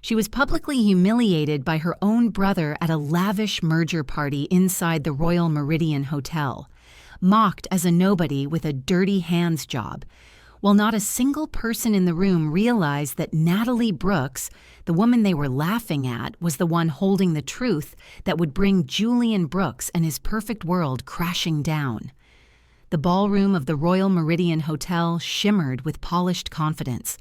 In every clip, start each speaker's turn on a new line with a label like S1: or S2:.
S1: She was publicly humiliated by her own brother at a lavish merger party inside the Royal Meridian Hotel, mocked as a nobody with a dirty hands job, while not a single person in the room realized that Natalie Brooks, the woman they were laughing at, was the one holding the truth that would bring Julian Brooks and his perfect world crashing down. The ballroom of the Royal Meridian Hotel shimmered with polished confidence.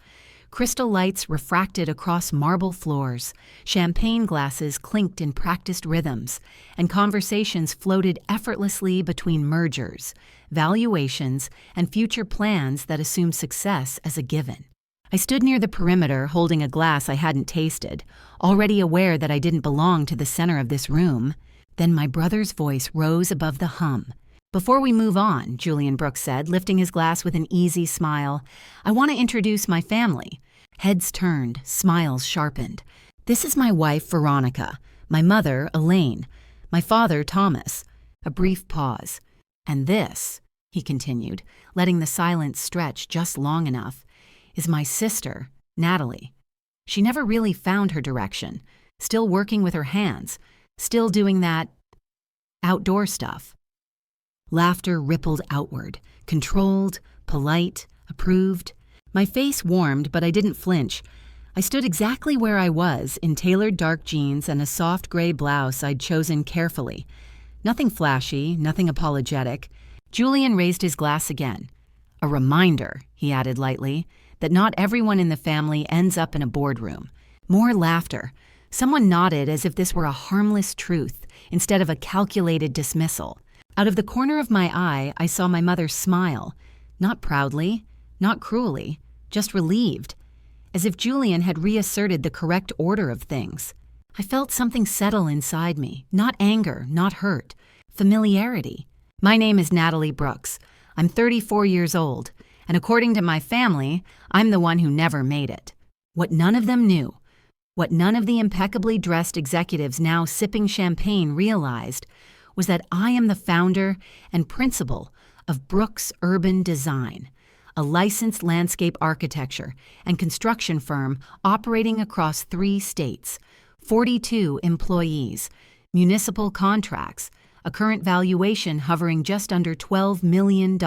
S1: Crystal lights refracted across marble floors, champagne glasses clinked in practiced rhythms, and conversations floated effortlessly between mergers, valuations, and future plans that assumed success as a given. I stood near the perimeter holding a glass I hadn't tasted, already aware that I didn't belong to the center of this room. Then my brother's voice rose above the hum. "Before we move on," Julian Brooks said, lifting his glass with an easy smile, "I want to introduce my family." Heads turned, smiles sharpened. "This is my wife, Veronica, my mother, Elaine, my father, Thomas." A brief pause. "And this," he continued, letting the silence stretch just long enough, "is my sister, Natalie. She never really found her direction, still working with her hands, still doing that outdoor stuff." Laughter rippled outward, controlled, polite, approved. My face warmed, but I didn't flinch. I stood exactly where I was, in tailored dark jeans and a soft gray blouse I'd chosen carefully. Nothing flashy, nothing apologetic. Julian raised his glass again. "A reminder," he added lightly, "that not everyone in the family ends up in a boardroom." More laughter. Someone nodded as if this were a harmless truth, instead of a calculated dismissal. Out of the corner of my eye, I saw my mother smile, not proudly, not cruelly, just relieved, as if Julian had reasserted the correct order of things. I felt something settle inside me, not anger, not hurt, familiarity. "My name is Natalie Brooks. I'm 34 years old, and according to my family, I'm the one who never made it." What none of them knew, what none of the impeccably dressed executives now sipping champagne realized, was that I am the founder and principal of Brooks Urban Design, a licensed landscape architecture and construction firm operating across 3 states, 42 employees, municipal contracts, a current valuation hovering just under $12 million.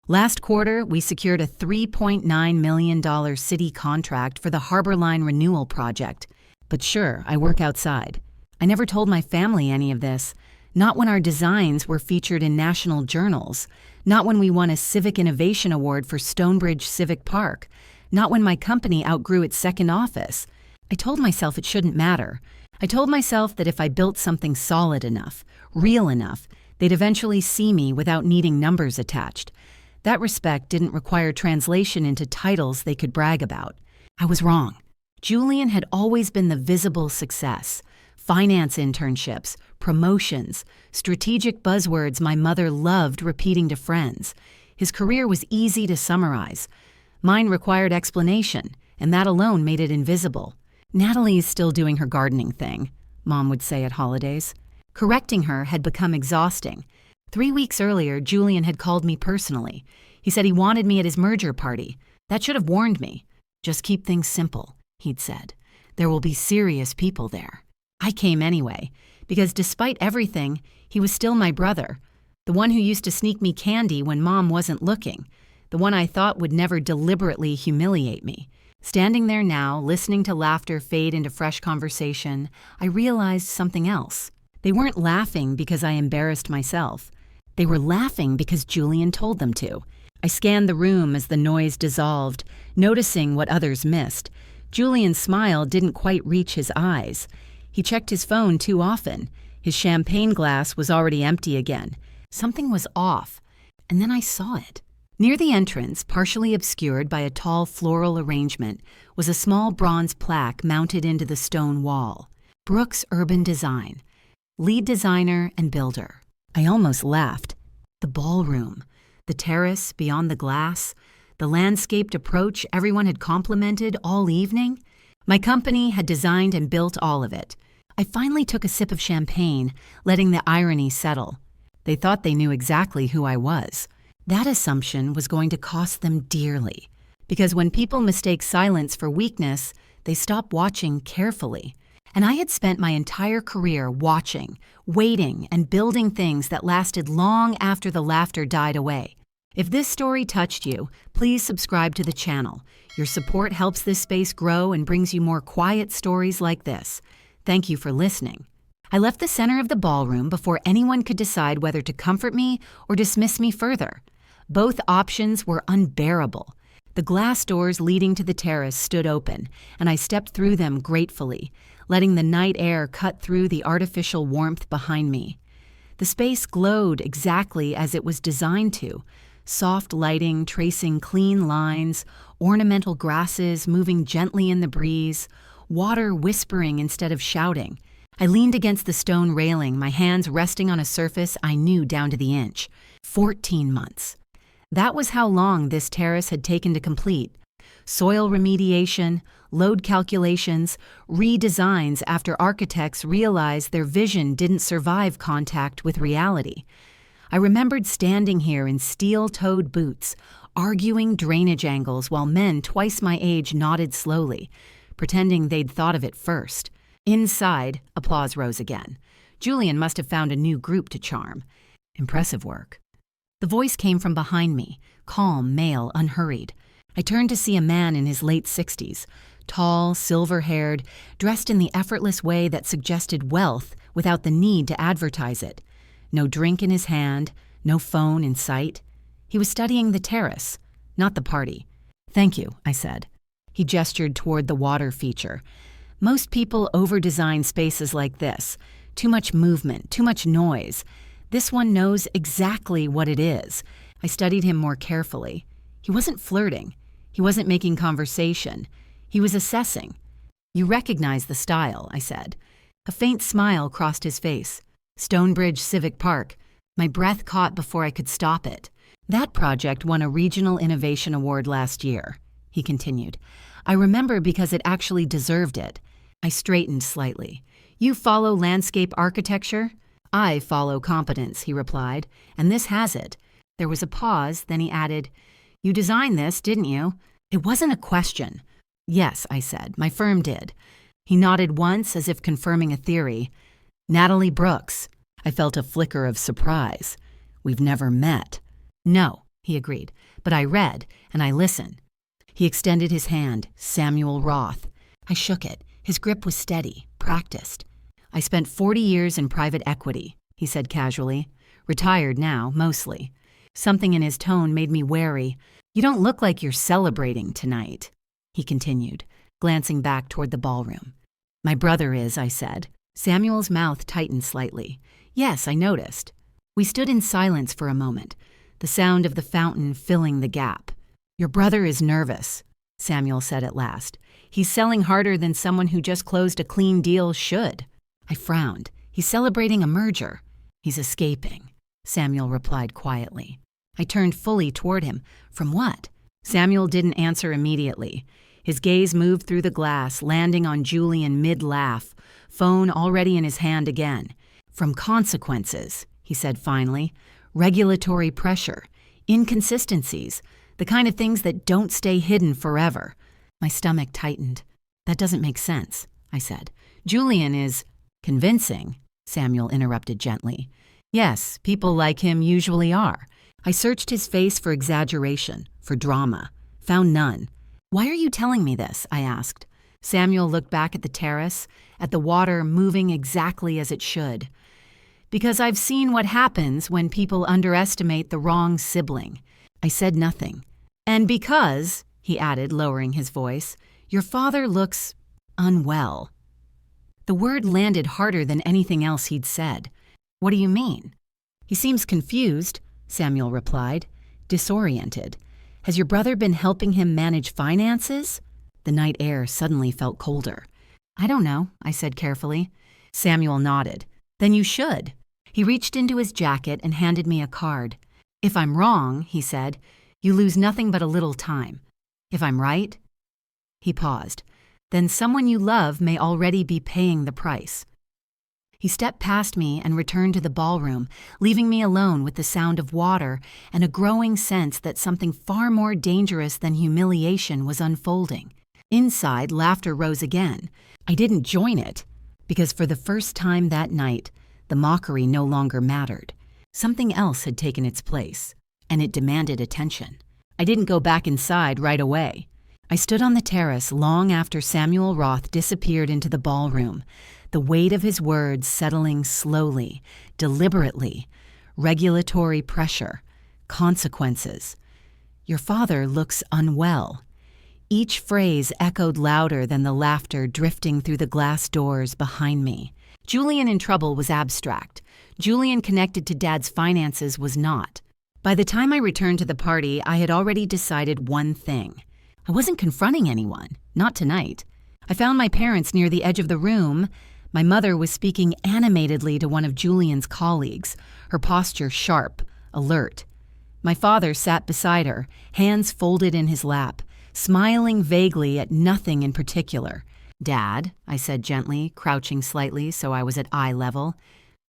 S1: Last quarter, we secured a $3.9 million city contract for the Harbor Line Renewal Project. But sure, I work outside. I never told my family any of this. Not when our designs were featured in national journals, not when we won a Civic Innovation Award for Stonebridge Civic Park, not when my company outgrew its second office. I told myself it shouldn't matter. I told myself that if I built something solid enough, real enough, they'd eventually see me without needing numbers attached. That respect didn't require translation into titles they could brag about. I was wrong. Julian had always been the visible success. Finance internships, promotions, strategic buzzwords my mother loved repeating to friends. His career was easy to summarize. Mine required explanation, and that alone made it invisible. "Natalie's still doing her gardening thing," Mom would say at holidays. Correcting her had become exhausting. 3 weeks earlier, Julian had called me personally. He said he wanted me at his merger party. That should have warned me. "Just keep things simple," he'd said. "There will be serious people there." I came anyway, because despite everything, he was still my brother, the one who used to sneak me candy when Mom wasn't looking, the one I thought would never deliberately humiliate me. Standing there now, listening to laughter fade into fresh conversation, I realized something else. They weren't laughing because I embarrassed myself. They were laughing because Julian told them to. I scanned the room as the noise dissolved, noticing what others missed. Julian's smile didn't quite reach his eyes. He checked his phone too often. His champagne glass was already empty again. Something was off, and then I saw it. Near the entrance, partially obscured by a tall floral arrangement, was a small bronze plaque mounted into the stone wall. Brooks Urban Design, lead designer and builder. I almost laughed. The ballroom, the terrace beyond the glass, the landscaped approach everyone had complimented all evening. My company had designed and built all of it. I finally took a sip of champagne, letting the irony settle. They thought they knew exactly who I was. That assumption was going to cost them dearly, because when people mistake silence for weakness, They stop watching carefully. And I had spent my entire career watching, waiting, and building things that lasted long after the laughter died away. If this story touched you, please subscribe to the channel. Your support helps this space grow and brings you more quiet stories like this. Thank you for listening. I left the center of the ballroom before anyone could decide whether to comfort me or dismiss me further. Both options were unbearable. The glass doors leading to the terrace stood open, and I stepped through them gratefully, letting the night air cut through the artificial warmth behind me. The space glowed exactly as it was designed to. Soft lighting tracing clean lines, ornamental grasses moving gently in the breeze, water whispering instead of shouting. I leaned against the stone railing, my hands resting on a surface I knew down to the inch. 14 months. That was how long this terrace had taken to complete. Soil remediation, load calculations, redesigns after architects realized their vision didn't survive contact with reality. I remembered standing here in steel-toed boots, arguing drainage angles while men twice my age nodded slowly, pretending they'd thought of it first. Inside, applause rose again. Julian must have found a new group to charm. Impressive work. The voice came from behind me, calm, male, unhurried. I turned to see a man in his late 60s, tall, silver-haired, dressed in the effortless way that suggested wealth without the need to advertise it. No drink in his hand, no phone in sight. He was studying the terrace, not the party. "Thank you," I said. He gestured toward the water feature. Most people over-design spaces like this. Too much movement, too much noise. This one knows exactly what it is. I studied him more carefully. He wasn't flirting. He wasn't making conversation. He was assessing. "You recognize the style," I said. A faint smile crossed his face. "Stonebridge Civic Park." My breath caught before I could stop it. "That project won a Regional Innovation Award last year," he continued. "I remember because it actually deserved it." I straightened slightly. "You follow landscape architecture?" "I follow competence," he replied, "and this has it." There was a pause, then he added, "You designed this, didn't you?" It wasn't a question. "Yes," I said, "my firm did." He nodded once as if confirming a theory. "Natalie Brooks." I felt a flicker of surprise. "We've never met." "No," he agreed, "but I read, and I listen." He extended his hand. "Samuel Roth." I shook it. His grip was steady, practiced. "I spent 40 years in private equity," he said casually. "Retired now, mostly." Something in his tone made me wary. "You don't look like you're celebrating tonight," he continued, glancing back toward the ballroom. "My brother is," I said. Samuel's mouth tightened slightly. "Yes, I noticed." We stood in silence for a moment, the sound of the fountain filling the gap. "Your brother is nervous," Samuel said at last. "He's selling harder than someone who just closed a clean deal should." I frowned. "He's celebrating a merger." "He's escaping," Samuel replied quietly. I turned fully toward him. "From what?" Samuel didn't answer immediately. His gaze moved through the glass, landing on Julian mid-laugh, phone already in his hand again. "From consequences," he said finally. "Regulatory pressure, inconsistencies, the kind of things that don't stay hidden forever." My stomach tightened. "That doesn't make sense," I said. "Julian is convincing," Samuel interrupted gently. "Yes, people like him usually are." I searched his face for exaggeration, for drama. Found none. "Why are you telling me this?" I asked. Samuel looked back at the terrace, at the water moving exactly as it should. "Because I've seen what happens when people underestimate the wrong sibling." I said nothing. "And because," he added, lowering his voice, "your father looks unwell." The word landed harder than anything else he'd said. "What do you mean?" "He seems confused," Samuel replied, "disoriented. Has your brother been helping him manage finances?" The night air suddenly felt colder. "I don't know," I said carefully. Samuel nodded. "Then you should." He reached into his jacket and handed me a card. "If I'm wrong," he said, "you lose nothing but a little time. If I'm right?" He paused. "Then someone you love may already be paying the price." He stepped past me and returned to the ballroom, leaving me alone with the sound of water and a growing sense that something far more dangerous than humiliation was unfolding. Inside, laughter rose again. I didn't join it, because for the first time that night, the mockery no longer mattered. Something else had taken its place, and it demanded attention. I didn't go back inside right away. I stood on the terrace long after Samuel Roth disappeared into the ballroom, the weight of his words settling slowly, deliberately. Regulatory pressure, consequences. Your father looks unwell. Each phrase echoed louder than the laughter drifting through the glass doors behind me. Julian in trouble was abstract. Julian connected to Dad's finances was not. By the time I returned to the party, I had already decided one thing. I wasn't confronting anyone, not tonight. I found my parents near the edge of the room. My mother was speaking animatedly to one of Julian's colleagues, her posture sharp, alert. My father sat beside her, hands folded in his lap, smiling vaguely at nothing in particular. "Dad," I said gently, crouching slightly so I was at eye level,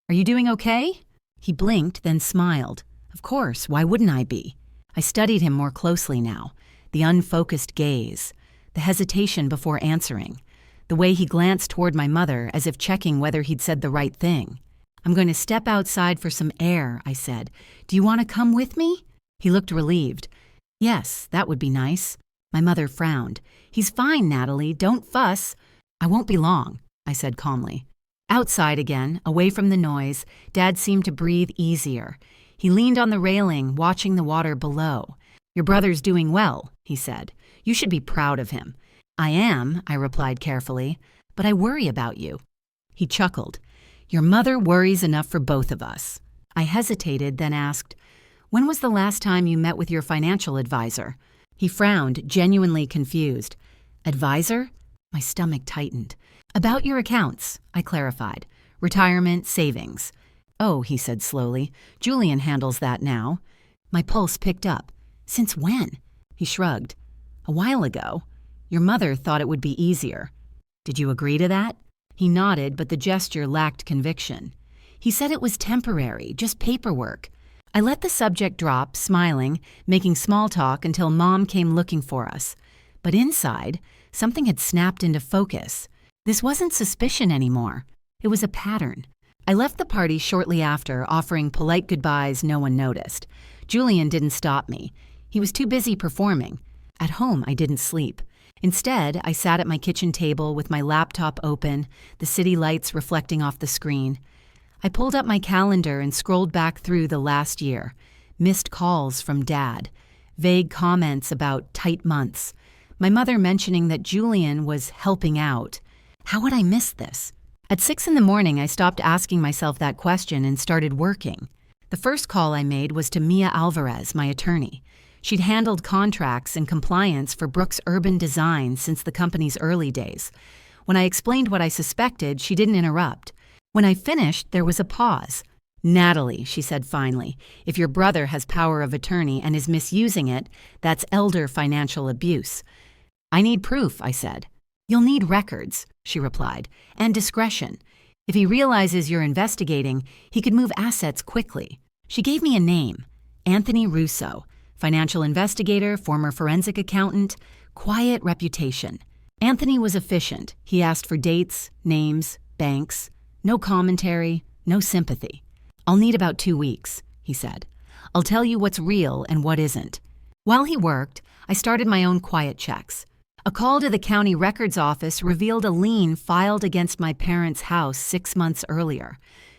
S1: "are you doing okay?" He blinked, then smiled. Of course, why wouldn't I be? I studied him more closely now, the unfocused gaze, the hesitation before answering, the way he glanced toward my mother as if checking whether he'd said the right thing. "I'm going to step outside for some air," I said. "Do you want to come with me?" He looked relieved. "Yes, that would be nice." My mother frowned. "He's fine, Natalie. Don't fuss." "I won't be long," I said calmly. Outside again, away from the noise, Dad seemed to breathe easier. He leaned on the railing, watching the water below. "Your brother's doing well," he said. "You should be proud of him." "I am," I replied carefully, "but I worry about you." He chuckled. "Your mother worries enough for both of us." I hesitated, then asked, "When was the last time you met with your financial advisor?" He frowned, genuinely confused. "Advisor?" My stomach tightened. "About your accounts," I clarified. "Retirement, savings." "Oh," he said slowly, "Julian handles that now." My pulse picked up. "Since when?" He shrugged. "A while ago. Your mother thought it would be easier." "Did you agree to that?" He nodded, but the gesture lacked conviction. He said it was temporary, just paperwork. I let the subject drop, smiling, making small talk until Mom came looking for us. But inside, something had snapped into focus. This wasn't suspicion anymore. It was a pattern. I left the party shortly after, offering polite goodbyes no one noticed. Julian didn't stop me. He was too busy performing. At home, I didn't sleep. Instead, I sat at my kitchen table with my laptop open, the city lights reflecting off the screen. I pulled up my calendar and scrolled back through the last year. Missed calls from Dad. Vague comments about tight months. My mother mentioning that Julian was helping out. How would I miss this? At 6 a.m, I stopped asking myself that question and started working. The first call I made was to Mia Alvarez, my attorney. She'd handled contracts and compliance for Brooks Urban Design since the company's early days. When I explained what I suspected, she didn't interrupt. When I finished, there was a pause. "Natalie," she said finally, "if your brother has power of attorney and is misusing it, that's elder financial abuse." "I need proof," I said. "You'll need records," she replied, "and discretion. If he realizes you're investigating, he could move assets quickly." She gave me a name, Anthony Russo, financial investigator, former forensic accountant, quiet reputation. Anthony was efficient. He asked for dates, names, banks. No commentary, no sympathy. "I'll need about 2 weeks," he said. "I'll tell you what's real and what isn't." While he worked, I started my own quiet checks. A call to the county records office revealed a lien filed against my parents' house 6 months earlier,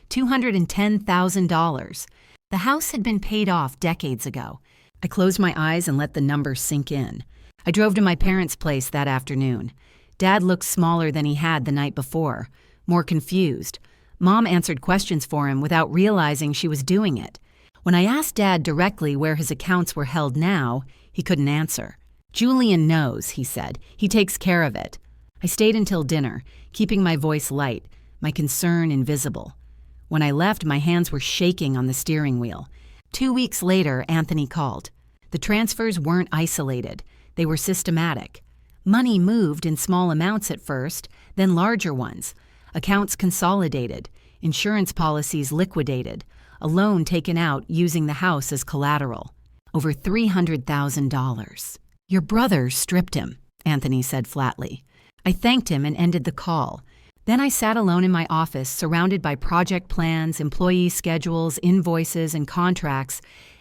S1: $210,000. The house had been paid off decades ago. I closed my eyes and let the number sink in. I drove to my parents' place that afternoon. Dad looked smaller than he had the night before, more confused. Mom answered questions for him without realizing she was doing it. When I asked Dad directly where his accounts were held now, he couldn't answer. "Julian knows," he said. "He takes care of it." I stayed until dinner, keeping my voice light, my concern invisible. When I left, my hands were shaking on the steering wheel. 2 weeks later, Anthony called. The transfers weren't isolated. They were systematic. Money moved in small amounts at first, then larger ones. Accounts consolidated, insurance policies liquidated, a loan taken out using the house as collateral. Over $300,000. "Your brother stripped him," Anthony said flatly. I thanked him and ended the call. Then I sat alone in my office, surrounded by project plans, employee schedules, invoices, and contracts,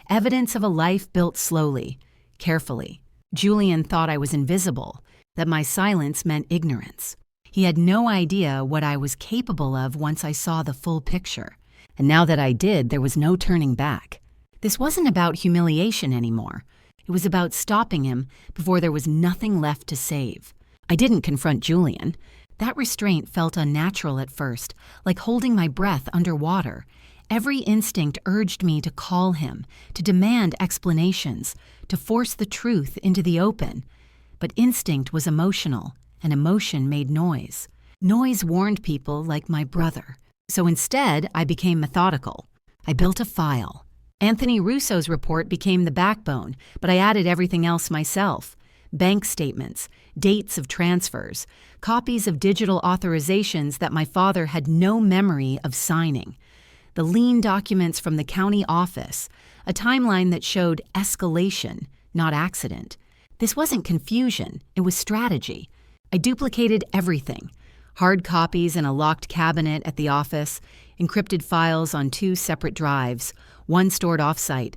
S1: evidence of a life built slowly, carefully. Julian thought I was invisible, that my silence meant ignorance. He had no idea what I was capable of once I saw the full picture. And now that I did, there was no turning back. This wasn't about humiliation anymore. It was about stopping him before there was nothing left to save. I didn't confront Julian. That restraint felt unnatural at first, like holding my breath underwater. Every instinct urged me to call him, to demand explanations, to force the truth into the open. But instinct was emotional, and emotion made noise. Noise warned people like my brother. So instead, I became methodical. I built a file. Anthony Russo's report became the backbone, but I added everything else myself. Bank statements, dates of transfers, copies of digital authorizations that my father had no memory of signing, the lien documents from the county office, a timeline that showed escalation, not accident. This wasn't confusion, it was strategy. I duplicated everything. Hard copies in a locked cabinet at the office, encrypted files on 2 separate drives, one stored off-site.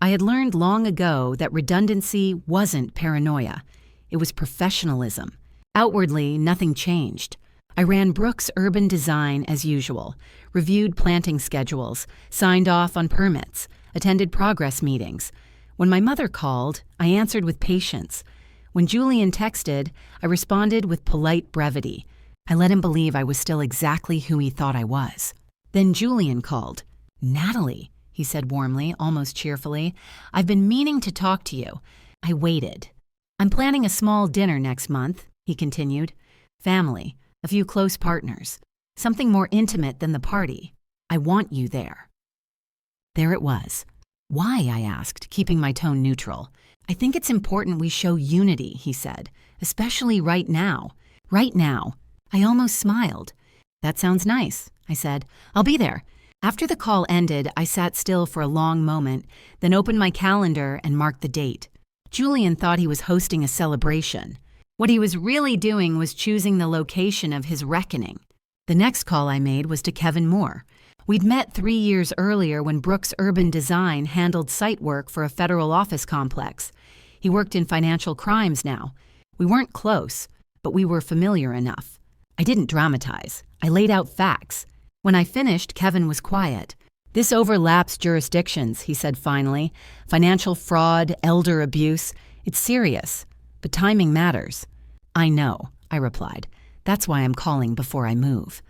S1: I had learned long ago that redundancy wasn't paranoia. It was professionalism. Outwardly, nothing changed. I ran Brooks Urban Design as usual, reviewed planting schedules, signed off on permits, attended progress meetings. When my mother called, I answered with patience. When Julian texted, I responded with polite brevity. I let him believe I was still exactly who he thought I was. Then Julian called. "Natalie," he said warmly, almost cheerfully, "I've been meaning to talk to you." I waited. "I'm planning a small dinner next month," he continued. "Family, a few close partners, something more intimate than the party. I want you there." There it was. "Why?" I asked, keeping my tone neutral. "I think it's important we show unity," he said, "especially right now." Right now. I almost smiled. "That sounds nice," I said. "I'll be there." After the call ended, I sat still for a long moment, then opened my calendar and marked the date. Julian thought he was hosting a celebration. What he was really doing was choosing the location of his reckoning. The next call I made was to Kevin Moore. We'd met 3 years earlier when Brooks Urban Design handled site work for a federal office complex. He worked in financial crimes now. We weren't close, but we were familiar enough. I didn't dramatize. I laid out facts. When I finished, Kevin was quiet. "This overlaps jurisdictions," he said finally. "Financial fraud, elder abuse. It's serious, but timing matters." "I know," I replied. "That's why I'm calling before I move."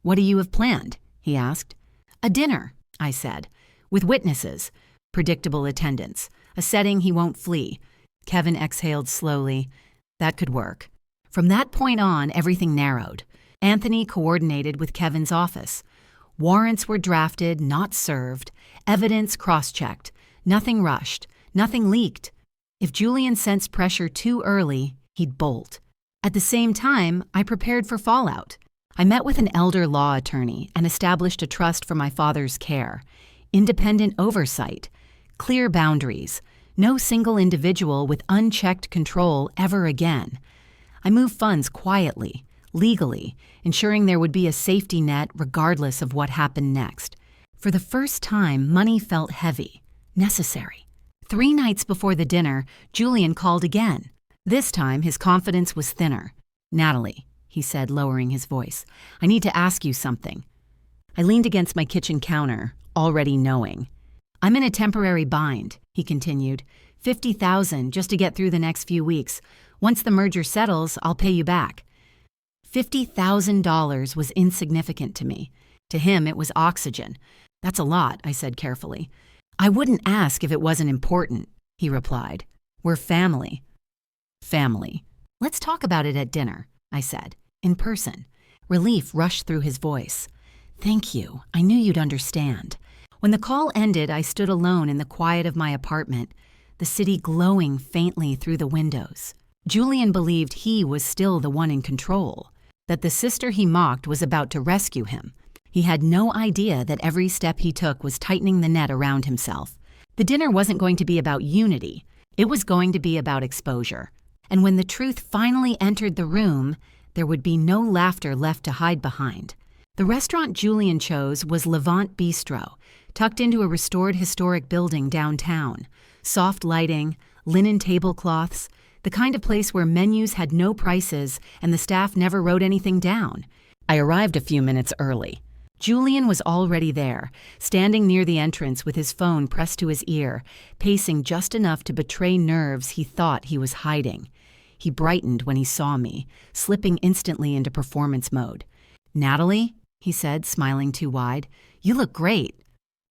S1: "What do you have planned?" he asked. "A dinner," I said, "with witnesses, predictable attendance, a setting he won't flee." Kevin exhaled slowly. That could work. From that point on, everything narrowed. Anthony coordinated with Kevin's office. Warrants were drafted, not served. Evidence cross-checked. Nothing rushed. Nothing leaked. If Julian sensed pressure too early, he'd bolt. At the same time, I prepared for fallout. I met with an elder law attorney and established a trust for my father's care. Independent oversight. Clear boundaries. No single individual with unchecked control ever again. I moved funds quietly, legally, ensuring there would be a safety net regardless of what happened next. For the first time, money felt heavy, necessary. 3 nights before the dinner, Julian called again. This time, his confidence was thinner. "Natalie," he said, lowering his voice, "I need to ask you something." I leaned against my kitchen counter, already knowing. "I'm in a temporary bind," he continued. $50,000 just to get through the next few weeks. Once the merger settles, I'll pay you back." $50,000 was insignificant to me. To him, it was oxygen. "That's a lot," I said carefully. "I wouldn't ask if it wasn't important," he replied. "We're family." "Family. Let's talk about it at dinner," I said, in person. Relief rushed through his voice. "Thank you. I knew you'd understand." When the call ended, I stood alone in the quiet of my apartment, the city glowing faintly through the windows. Julian believed he was still the one in control, that the sister he mocked was about to rescue him. He had no idea that every step he took was tightening the net around himself. The dinner wasn't going to be about unity. It was going to be about exposure. and when the truth finally entered the room, there would be no laughter left to hide behind. The restaurant Julian chose was Levant Bistro, tucked into a restored historic building downtown. Soft lighting, linen tablecloths, the kind of place where menus had no prices and the staff never wrote anything down. I arrived a few minutes early. Julian was already there, standing near the entrance with his phone pressed to his ear, pacing just enough to betray nerves he thought he was hiding. He brightened when he saw me, slipping instantly into performance mode. "Natalie," he said, smiling too wide, "you look great."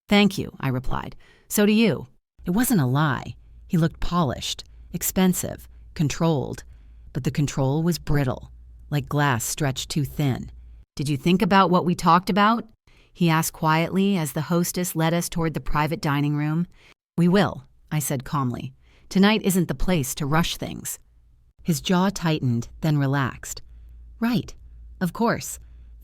S1: "Thank you," I replied. "So do you." It wasn't a lie. He looked polished, expensive, controlled. But the control was brittle, like glass stretched too thin. "Did you think about what we talked about?" he asked quietly as the hostess led us toward the private dining room. "We will," I said calmly. "Tonight isn't the place to rush things." His jaw tightened, then relaxed. "Right. Of course.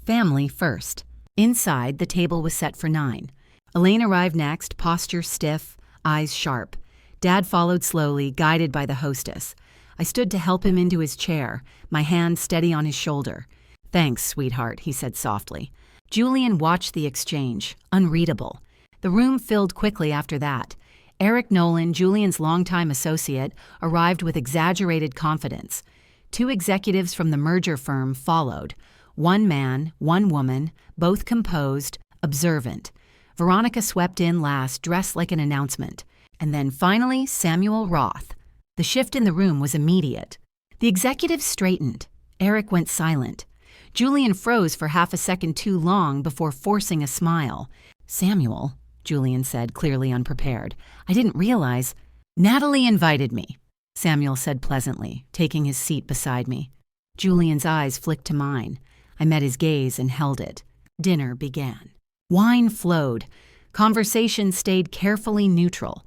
S1: Family first." Inside, the table was set for 9. Elaine arrived next, posture stiff, eyes sharp. Dad followed slowly, guided by the hostess. I stood to help him into his chair, my hand steady on his shoulder. "Thanks, sweetheart," he said softly. Julian watched the exchange, unreadable. The room filled quickly after that. Eric Nolan, Julian's longtime associate, arrived with exaggerated confidence. 2 executives from the merger firm followed. 1 man, 1 woman, both composed, observant. Veronica swept in last, dressed like an announcement. And then finally, Samuel Roth. The shift in the room was immediate. The executives straightened. Eric went silent. Julian froze for half a second too long before forcing a smile. "Samuel," Julian said, clearly unprepared. "I didn't realize—" "Natalie invited me," Samuel said pleasantly, taking his seat beside me. Julian's eyes flicked to mine. I met his gaze and held it. Dinner began. Wine flowed. Conversation stayed carefully neutral.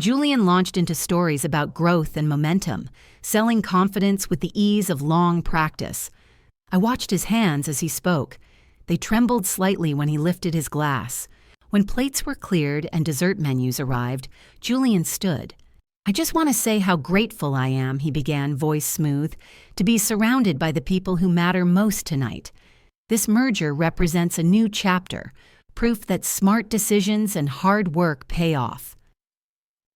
S1: Julian launched into stories about growth and momentum, selling confidence with the ease of long practice. I watched his hands as he spoke. They trembled slightly when he lifted his glass. When plates were cleared and dessert menus arrived, Julian stood. "I just want to say how grateful I am," he began, voice smooth, "to be surrounded by the people who matter most tonight. This merger represents a new chapter, proof that smart decisions and hard work pay off."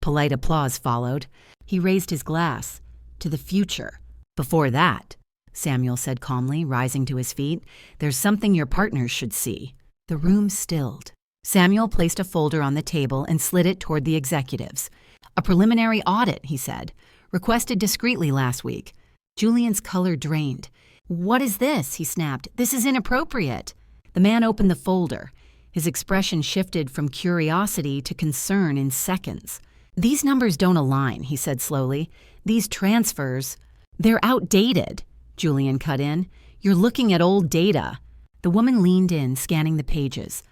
S1: Polite applause followed. He raised his glass. "To the future." "Before that," Samuel said calmly, rising to his feet, "there's something your partners should see." The room stilled. Samuel placed a folder on the table and slid it toward the executives. "A preliminary audit," he said. "Requested discreetly last week." Julian's color drained. "What is this?" he snapped. "This is inappropriate." The man opened the folder. His expression shifted from curiosity to concern in seconds. "These numbers don't align," he said slowly. "These transfers, they're outdated," Julian cut in. "You're looking at old data." The woman leaned in, scanning the pages.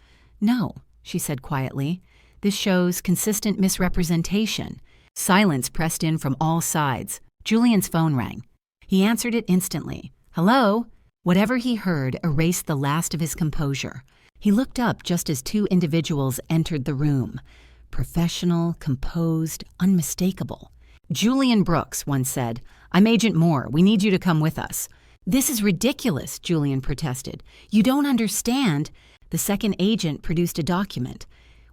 S1: "No," she said quietly. "This shows consistent misrepresentation." Silence pressed in from all sides. Julian's phone rang. He answered it instantly. "Hello?" Whatever he heard erased the last of his composure. He looked up just as 2 individuals entered the room. Professional, composed, unmistakable. "Julian Brooks," one said. "I'm Agent Moore. We need you to come with us." "This is ridiculous," Julian protested. "You don't understand." The second agent produced a document.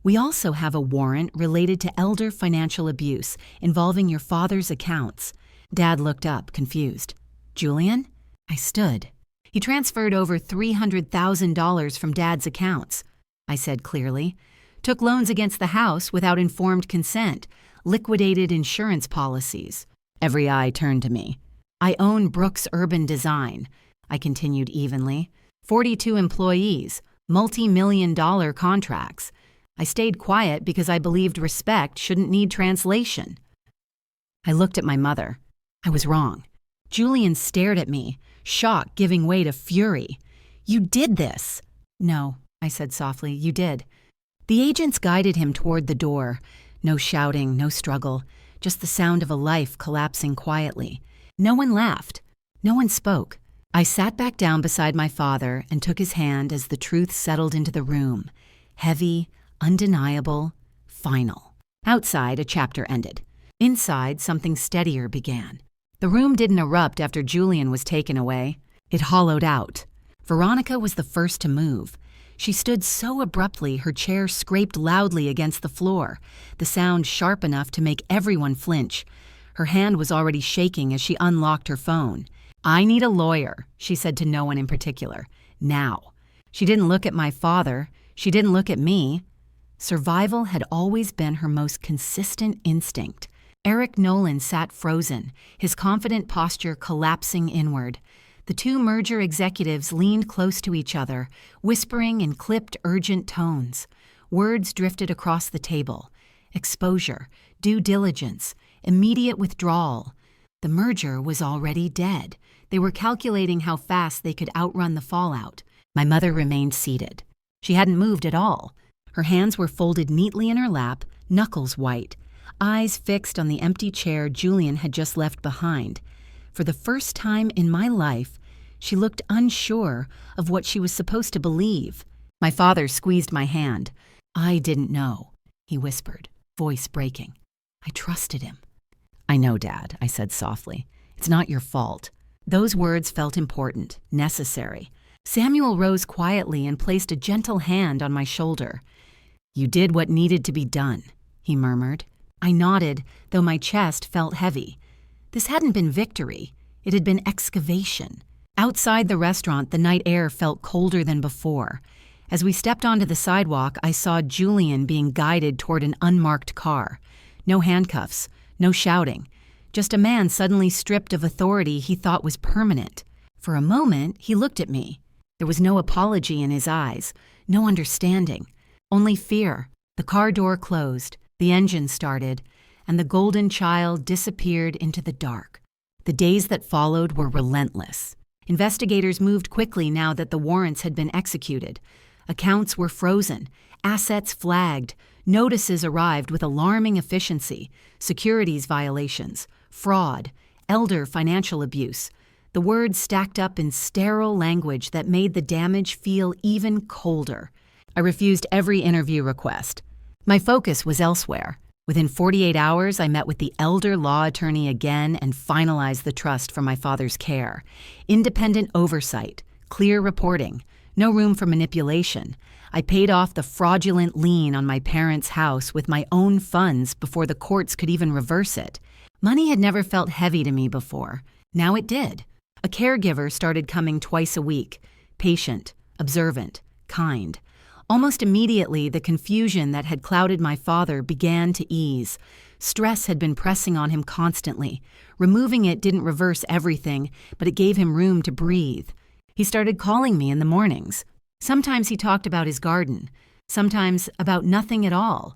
S1: "We also have a warrant related to elder financial abuse involving your father's accounts." Dad looked up, confused. "Julian?" I stood. "He transferred over $300,000 from Dad's accounts," I said clearly. "Took loans against the house without informed consent, liquidated insurance policies." Every eye turned to me. "I own Brooks Urban Design," I continued evenly. 42 employees, multi-million-dollar contracts. I stayed quiet because I believed respect shouldn't need translation. I looked at my mother. I was wrong. Julian stared at me, shock giving way to fury. "You did this." "No," I said softly, "you did." The agents guided him toward the door. No shouting, no struggle, just the sound of a life collapsing quietly. No one laughed. No one spoke. I sat back down beside my father and took his hand as the truth settled into the room. Heavy, undeniable, final. Outside, a chapter ended. Inside, something steadier began. The room didn't erupt after Julian was taken away. It hollowed out. Veronica was the first to move. She stood so abruptly her chair scraped loudly against the floor, the sound sharp enough to make everyone flinch. Her hand was already shaking as she unlocked her phone. "I need a lawyer," she said to no one in particular. "Now." She didn't look at my father. She didn't look at me. Survival had always been her most consistent instinct. Eric Nolan sat frozen, his confident posture collapsing inward. The two merger executives leaned close to each other, whispering in clipped, urgent tones. Words drifted across the table. Exposure, due diligence, immediate withdrawal. The merger was already dead. They were calculating how fast they could outrun the fallout. My mother remained seated. She hadn't moved at all. Her hands were folded neatly in her lap, knuckles white, eyes fixed on the empty chair Julian had just left behind. For the first time in my life, she looked unsure of what she was supposed to believe. My father squeezed my hand. "I didn't know," he whispered, voice breaking. "I trusted him." "I know, Dad," I said softly. "It's not your fault." Those words felt important, necessary. Samuel rose quietly and placed a gentle hand on my shoulder. "You did what needed to be done," he murmured. I nodded, though my chest felt heavy. This hadn't been victory. It had been excavation. Outside the restaurant, the night air felt colder than before. As we stepped onto the sidewalk, I saw Julian being guided toward an unmarked car. No handcuffs, no shouting. Just a man suddenly stripped of authority he thought was permanent. For a moment, he looked at me. There was no apology in his eyes, no understanding, only fear. The car door closed, the engine started, and the golden child disappeared into the dark. The days that followed were relentless. Investigators moved quickly now that the warrants had been executed. Accounts were frozen, assets flagged, notices arrived with alarming efficiency, securities violations, fraud, elder financial abuse. The words stacked up in sterile language that made the damage feel even colder. I refused every interview request. My focus was elsewhere. Within 48 hours, I met with the elder law attorney again and finalized the trust for my father's care. Independent oversight, clear reporting, no room for manipulation. I paid off the fraudulent lien on my parents' house with my own funds before the courts could even reverse it. Money had never felt heavy to me before. Now it did. A caregiver started coming twice a week, patient, observant, kind. Almost immediately, the confusion that had clouded my father began to ease. Stress had been pressing on him constantly. Removing it didn't reverse everything, but it gave him room to breathe. He started calling me in the mornings. Sometimes he talked about his garden, sometimes about nothing at all.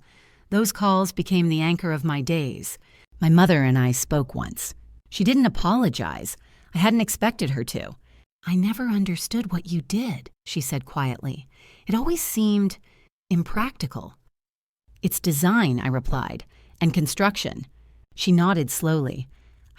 S1: Those calls became the anchor of my days. My mother and I spoke once. She didn't apologize. I hadn't expected her to. "I never understood what you did," she said quietly. "It always seemed impractical." "It's design," I replied, "and construction." She nodded slowly.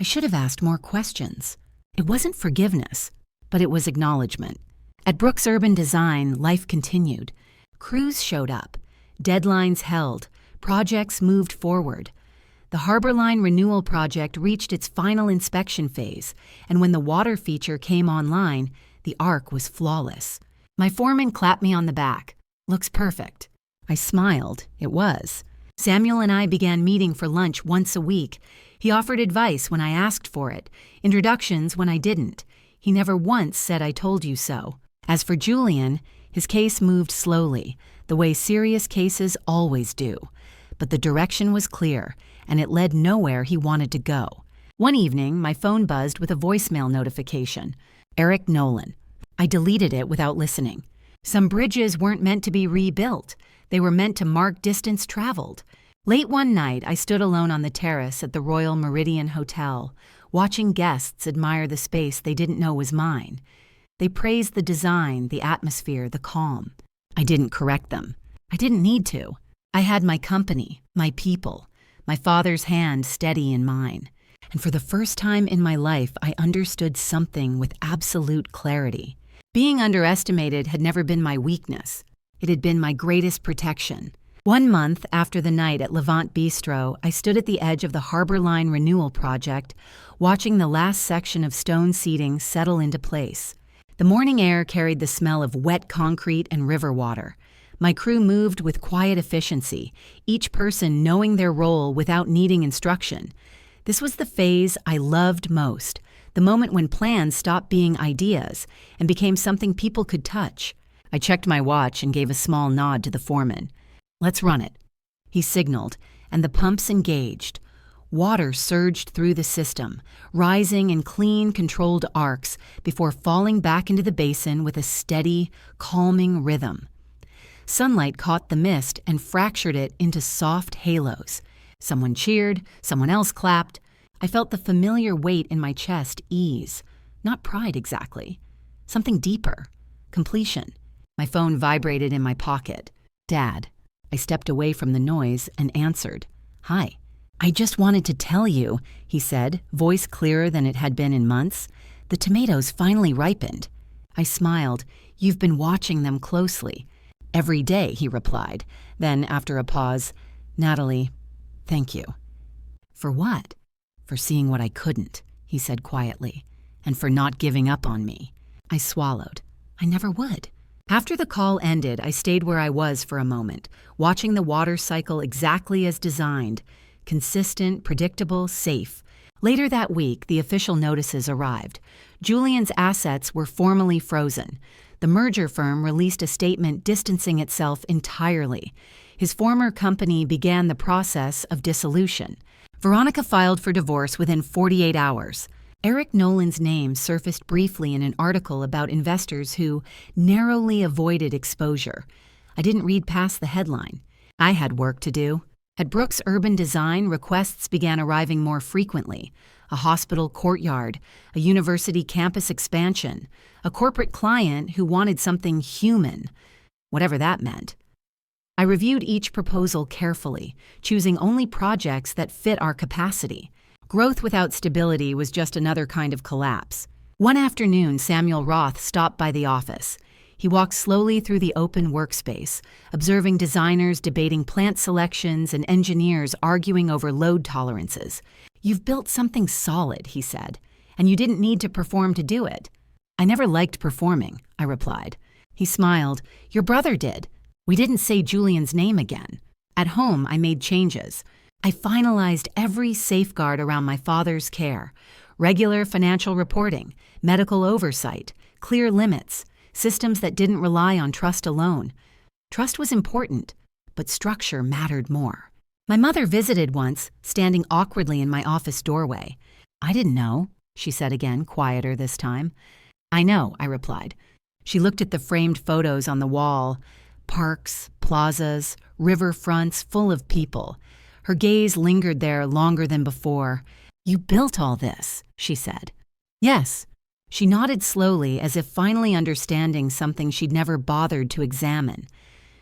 S1: I should have asked more questions. It wasn't forgiveness, but it was acknowledgement. At Brooks Urban Design, life continued. Crews showed up. Deadlines held. Projects moved forward. The Harbor Line Renewal Project reached its final inspection phase, and when the water feature came online, the arc was flawless. My foreman clapped me on the back. "Looks perfect." I smiled. It was. Samuel and I began meeting for lunch once a week. He offered advice when I asked for it, introductions when I didn't. He never once said "I told you so." As for Julian, his case moved slowly, the way serious cases always do. But the direction was clear, and it led nowhere he wanted to go. One evening, my phone buzzed with a voicemail notification. Eric Nolan. I deleted it without listening. Some bridges weren't meant to be rebuilt. They were meant to mark distance traveled. Late one night, I stood alone on the terrace at the Royal Meridian Hotel, watching guests admire the space they didn't know was mine. They praised the design, the atmosphere, the calm. I didn't correct them. I didn't need to. I had my company, my people, my father's hand steady in mine. And for the first time in my life, I understood something with absolute clarity. Being underestimated had never been my weakness. It had been my greatest protection. One month after the night at Levant Bistro, I stood at the edge of the Harbor Line renewal project, watching the last section of stone seating settle into place. The morning air carried the smell of wet concrete and river water. My crew moved with quiet efficiency, each person knowing their role without needing instruction. This was the phase I loved most, the moment when plans stopped being ideas and became something people could touch. I checked my watch and gave a small nod to the foreman. "Let's run it." He signaled, and the pumps engaged. Water surged through the system, rising in clean, controlled arcs before falling back into the basin with a steady, calming rhythm. Sunlight caught the mist and fractured it into soft halos. Someone cheered, someone else clapped. I felt the familiar weight in my chest ease. Not pride exactly. Something deeper. Completion. My phone vibrated in my pocket. "Dad." I stepped away from the noise and answered. "Hi." "I just wanted to tell you," he said, voice clearer than it had been in months. "The tomatoes finally ripened." I smiled. "You've been watching them closely." "Every day," he replied. Then, after a pause, "Natalie, thank you." "For what?" "For seeing what I couldn't," he said quietly, "and for not giving up on me." I swallowed. I never would. After the call ended, I stayed where I was for a moment, watching the water cycle exactly as designed. Consistent, predictable, safe. Later that week, the official notices arrived. Julian's assets were formally frozen. The merger firm released a statement distancing itself entirely. His former company began the process of dissolution. Veronica filed for divorce within 48 hours. Eric Nolan's name surfaced briefly in an article about investors who narrowly avoided exposure. I didn't read past the headline. I had work to do. At Brooks Urban Design, requests began arriving more frequently. A hospital courtyard, a university campus expansion, a corporate client who wanted something human, whatever that meant. I reviewed each proposal carefully, choosing only projects that fit our capacity. Growth without stability was just another kind of collapse. One afternoon, Samuel Roth stopped by the office. He walked slowly through the open workspace, observing designers debating plant selections and engineers arguing over load tolerances. "You've built something solid," he said, "and you didn't need to perform to do it." "I never liked performing," I replied. He smiled. "Your brother did." We didn't say Julian's name again. At home, I made changes. I finalized every safeguard around my father's care. Regular financial reporting, medical oversight, clear limits, systems that didn't rely on trust alone. Trust was important, but structure mattered more. My mother visited once, standing awkwardly in my office doorway. "I didn't know," she said again, quieter this time. "I know," I replied. She looked at the framed photos on the wall. Parks, plazas, river fronts full of people. Her gaze lingered there longer than before. "You built all this," she said. "Yes." She nodded slowly, as if finally understanding something she'd never bothered to examine.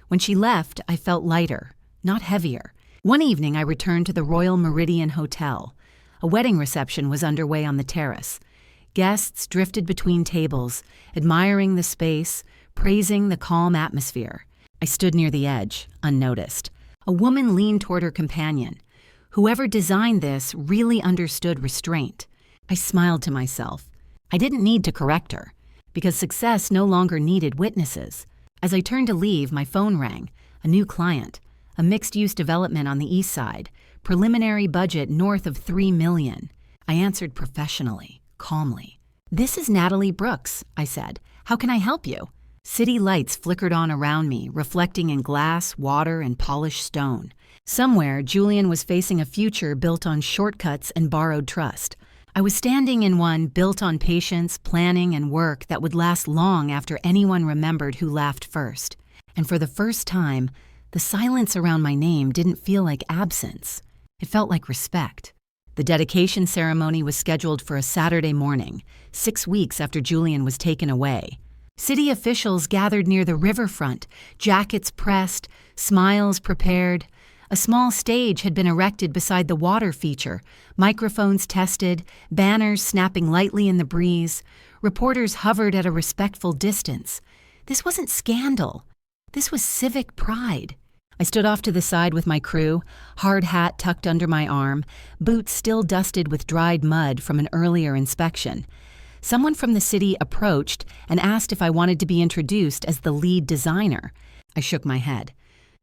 S1: When she left, I felt lighter, not heavier. One evening, I returned to the Royal Meridian Hotel. A wedding reception was underway on the terrace. Guests drifted between tables, admiring the space, praising the calm atmosphere. I stood near the edge, unnoticed. A woman leaned toward her companion. Whoever designed this really understood restraint. I smiled to myself. I didn't need to correct her, because success no longer needed witnesses. As I turned to leave, my phone rang. A new client. A mixed-use development on the east side. Preliminary budget north of $3 million. I answered professionally, calmly. "This is Natalie Brooks," I said. "How can I help you?" City lights flickered on around me, reflecting in glass, water, and polished stone. Somewhere, Julian was facing a future built on shortcuts and borrowed trust. I was standing in one built on patience, planning, and work that would last long after anyone remembered who laughed first. And for the first time, the silence around my name didn't feel like absence. It felt like respect. The dedication ceremony was scheduled for a Saturday morning, 6 weeks after Julian was taken away. City officials gathered near the riverfront, jackets pressed, smiles prepared. A small stage had been erected beside the water feature, microphones tested, banners snapping lightly in the breeze. Reporters hovered at a respectful distance. This wasn't scandal. This was civic pride. I stood off to the side with my crew, hard hat tucked under my arm, boots still dusted with dried mud from an earlier inspection. Someone from the city approached and asked if I wanted to be introduced as the lead designer. I shook my head.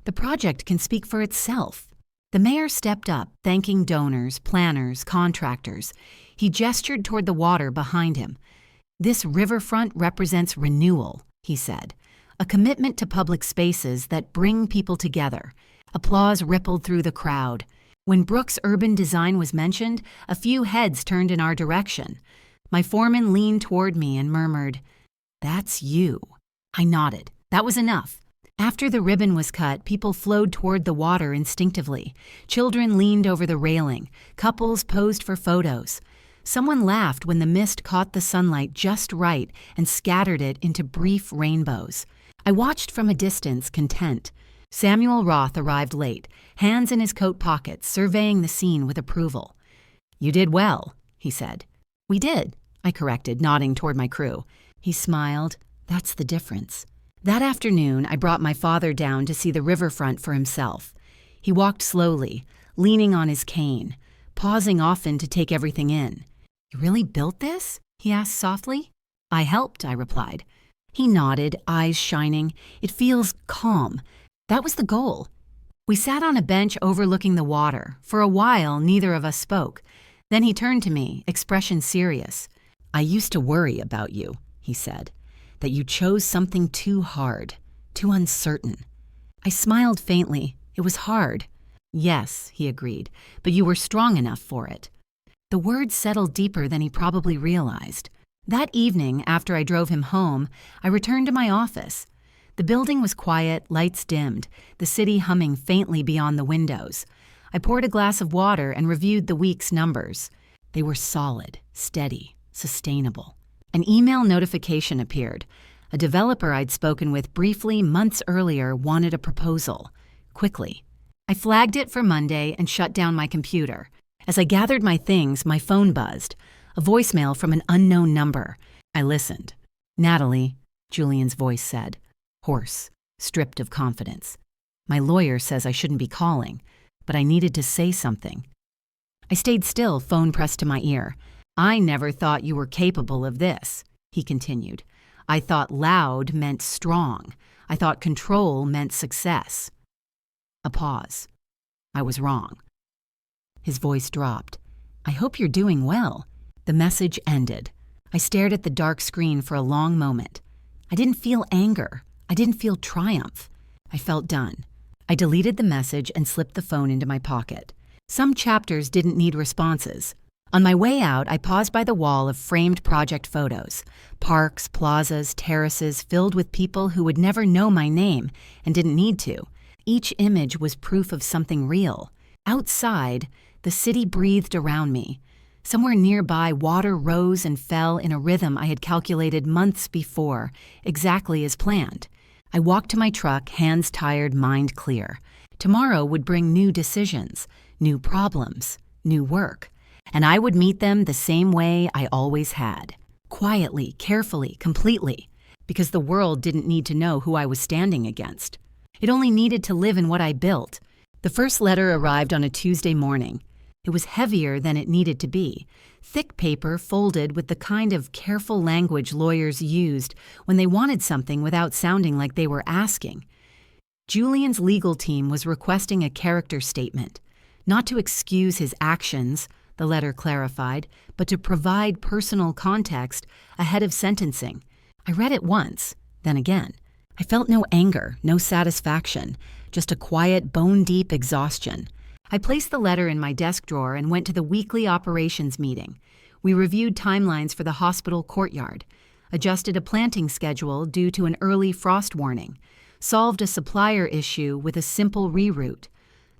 S1: The project can speak for itself. The mayor stepped up, thanking donors, planners, contractors. He gestured toward the water behind him. "This riverfront represents renewal," he said. "A commitment to public spaces that bring people together." Applause rippled through the crowd. When Brooks' urban design was mentioned, a few heads turned in our direction. My foreman leaned toward me and murmured, "That's you." I nodded. That was enough. After the ribbon was cut, people flowed toward the water instinctively. Children leaned over the railing. Couples posed for photos. Someone laughed when the mist caught the sunlight just right and scattered it into brief rainbows. I watched from a distance, content. Samuel Roth arrived late, hands in his coat pockets, surveying the scene with approval. "You did well," he said. "We did," I corrected, nodding toward my crew. He smiled. "That's the difference." That afternoon, I brought my father down to see the riverfront for himself. He walked slowly, leaning on his cane, pausing often to take everything in. "You really built this?" he asked softly. "I helped," I replied. He nodded, eyes shining. "It feels calm." That was the goal. We sat on a bench overlooking the water. For a while, neither of us spoke. Then he turned to me, expression serious. "I used to worry about you," he said, "that you chose something too hard, too uncertain." I smiled faintly. It was hard. "Yes," he agreed, "but you were strong enough for it." The words settled deeper than he probably realized. That evening, after I drove him home, I returned to my office. The building was quiet, lights dimmed, the city humming faintly beyond the windows. I poured a glass of water and reviewed the week's numbers. They were solid, steady, sustainable. An email notification appeared. A developer I'd spoken with briefly months earlier wanted a proposal. Quickly. I flagged it for Monday and shut down my computer. As I gathered my things, my phone buzzed. A voicemail from an unknown number. I listened. "Natalie," Julian's voice said. Hoarse, stripped of confidence. "My lawyer says I shouldn't be calling, but I needed to say something." I stayed still, phone pressed to my ear. "I never thought you were capable of this," he continued. "I thought loud meant strong. I thought control meant success." A pause. I was wrong. His voice dropped. "I hope you're doing well." The message ended. I stared at the dark screen for a long moment. I didn't feel anger. I didn't feel triumph. I felt done. I deleted the message and slipped the phone into my pocket. Some chapters didn't need responses. On my way out, I paused by the wall of framed project photos. Parks, plazas, terraces filled with people who would never know my name and didn't need to. Each image was proof of something real. Outside, the city breathed around me. Somewhere nearby, water rose and fell in a rhythm I had calculated months before, exactly as planned. I walked to my truck, hands tired, mind clear. Tomorrow would bring new decisions, new problems, new work. And I would meet them the same way I always had. Quietly, carefully, completely. Because the world didn't need to know who I was standing against. It only needed to live in what I built. The first letter arrived on a Tuesday morning. It was heavier than it needed to be. Thick paper folded with the kind of careful language lawyers used when they wanted something without sounding like they were asking. Julian's legal team was requesting a character statement. Not to excuse his actions, the letter clarified, but to provide personal context ahead of sentencing. I read it once, then again. I felt no anger, no satisfaction, just a quiet, bone-deep exhaustion. I placed the letter in my desk drawer and went to the weekly operations meeting. We reviewed timelines for the hospital courtyard, adjusted a planting schedule due to an early frost warning, solved a supplier issue with a simple reroute.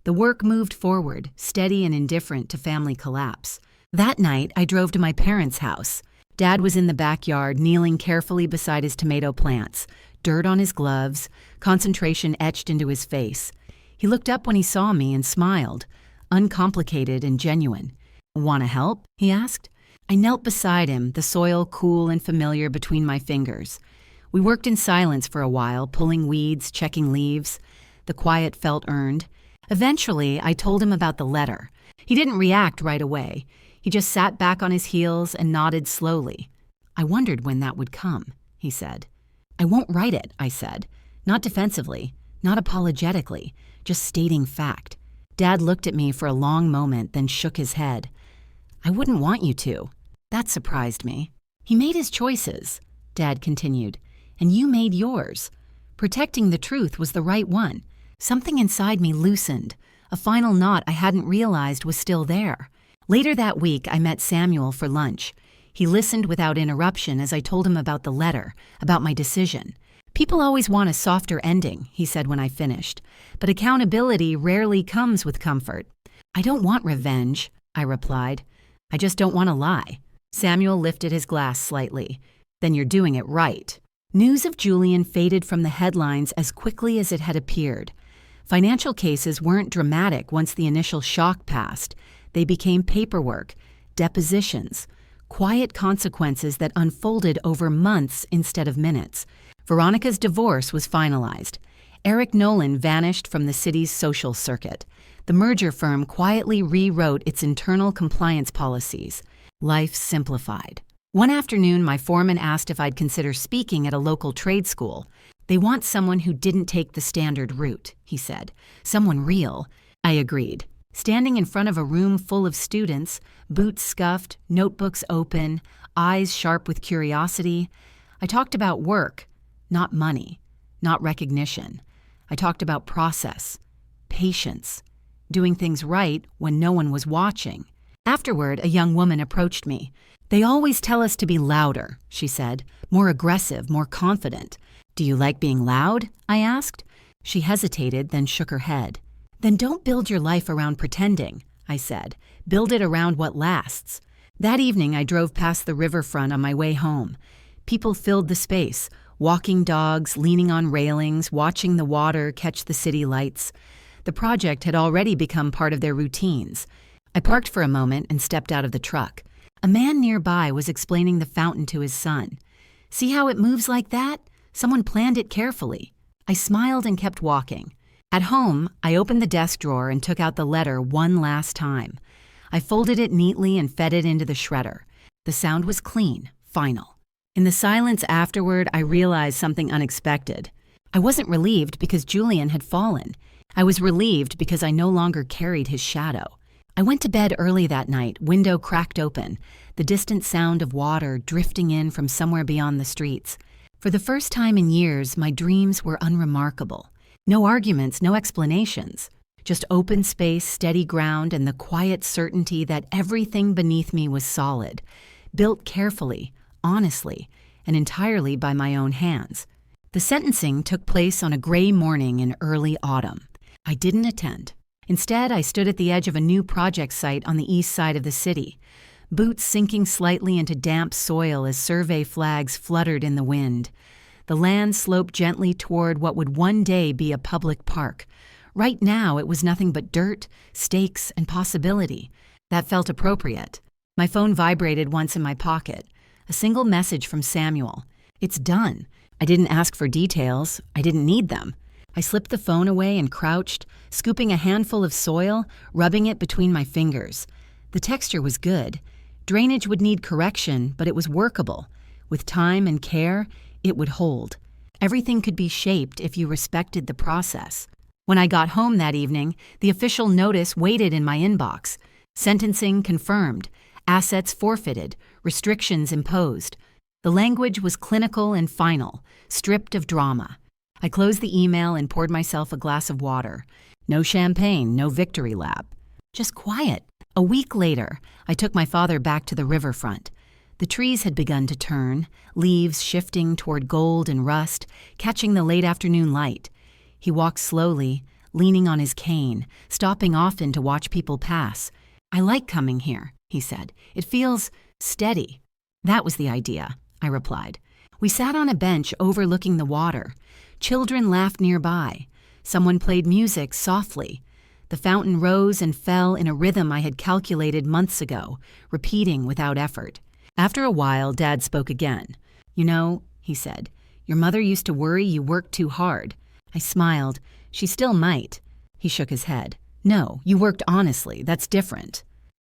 S1: The work moved forward, steady and indifferent to family collapse. That night, I drove to my parents' house. Dad was in the backyard, kneeling carefully beside his tomato plants, dirt on his gloves, concentration etched into his face. He looked up when he saw me and smiled, uncomplicated and genuine. "Want to help?" he asked. I knelt beside him, the soil cool and familiar between my fingers. We worked in silence for a while, pulling weeds, checking leaves. The quiet felt earned. Eventually, I told him about the letter. He didn't react right away. He just sat back on his heels and nodded slowly. I wondered when that would come, he said. I won't write it, I said. Not defensively, not apologetically, just stating fact. Dad looked at me for a long moment, then shook his head. I wouldn't want you to. That surprised me. He made his choices, Dad continued, and you made yours. Protecting the truth was the right one. Something inside me loosened, a final knot I hadn't realized was still there. Later that week, I met Samuel for lunch. He listened without interruption as I told him about the letter, about my decision. People always want a softer ending, he said when I finished, but accountability rarely comes with comfort. I don't want revenge, I replied. I just don't want to lie. Samuel lifted his glass slightly. Then you're doing it right. News of Julian faded from the headlines as quickly as it had appeared. Financial cases weren't dramatic once the initial shock passed. They became paperwork, depositions, quiet consequences that unfolded over months instead of minutes. Veronica's divorce was finalized. Eric Nolan vanished from the city's social circuit. The merger firm quietly rewrote its internal compliance policies. Life simplified. One afternoon, my foreman asked if I'd consider speaking at a local trade school. They want someone who didn't take the standard route, he said. Someone real. I agreed. Standing in front of a room full of students, boots scuffed, notebooks open, eyes sharp with curiosity, I talked about work, not money, not recognition. I talked about process, patience, doing things right when no one was watching. Afterward, a young woman approached me. They always tell us to be louder, she said, more aggressive, more confident. Do you like being loud? I asked. She hesitated, then shook her head. Then don't build your life around pretending, I said. Build it around what lasts. That evening, I drove past the riverfront on my way home. People filled the space, walking dogs, leaning on railings, watching the water catch the city lights. The project had already become part of their routines. I parked for a moment and stepped out of the truck. A man nearby was explaining the fountain to his son. See how it moves like that? Someone planned it carefully. I smiled and kept walking. At home, I opened the desk drawer and took out the letter one last time. I folded it neatly and fed it into the shredder. The sound was clean, final. In the silence afterward, I realized something unexpected. I wasn't relieved because Julian had fallen. I was relieved because I no longer carried his shadow. I went to bed early that night, window cracked open, the distant sound of water drifting in from somewhere beyond the streets. For the first time in years, my dreams were unremarkable. No arguments, no explanations. Just open space, steady ground, and the quiet certainty that everything beneath me was solid, built carefully, honestly, and entirely by my own hands. The sentencing took place on a gray morning in early autumn. I didn't attend. Instead, I stood at the edge of a new project site on the east side of the city, boots sinking slightly into damp soil as survey flags fluttered in the wind. The land sloped gently toward what would one day be a public park. Right now, it was nothing but dirt, stakes, and possibility. That felt appropriate. My phone vibrated once in my pocket. A single message from Samuel. It's done. I didn't ask for details. I didn't need them. I slipped the phone away and crouched, scooping a handful of soil, rubbing it between my fingers. The texture was good. Drainage would need correction, but it was workable. With time and care, it would hold. Everything could be shaped if you respected the process. When I got home that evening, the official notice waited in my inbox. Sentencing confirmed, assets forfeited, restrictions imposed. The language was clinical and final, stripped of drama. I closed the email and poured myself a glass of water. No champagne, no victory lap. Just quiet. A week later, I took my father back to the riverfront. The trees had begun to turn, leaves shifting toward gold and rust, catching the late afternoon light. He walked slowly, leaning on his cane, stopping often to watch people pass. I like coming here, he said. It feels steady. That was the idea, I replied. We sat on a bench overlooking the water. Children laughed nearby. Someone played music softly. The fountain rose and fell in a rhythm I had calculated months ago, repeating without effort. After a while, Dad spoke again. You know, he said, your mother used to worry you worked too hard. I smiled. She still might. He shook his head. No, you worked honestly. That's different.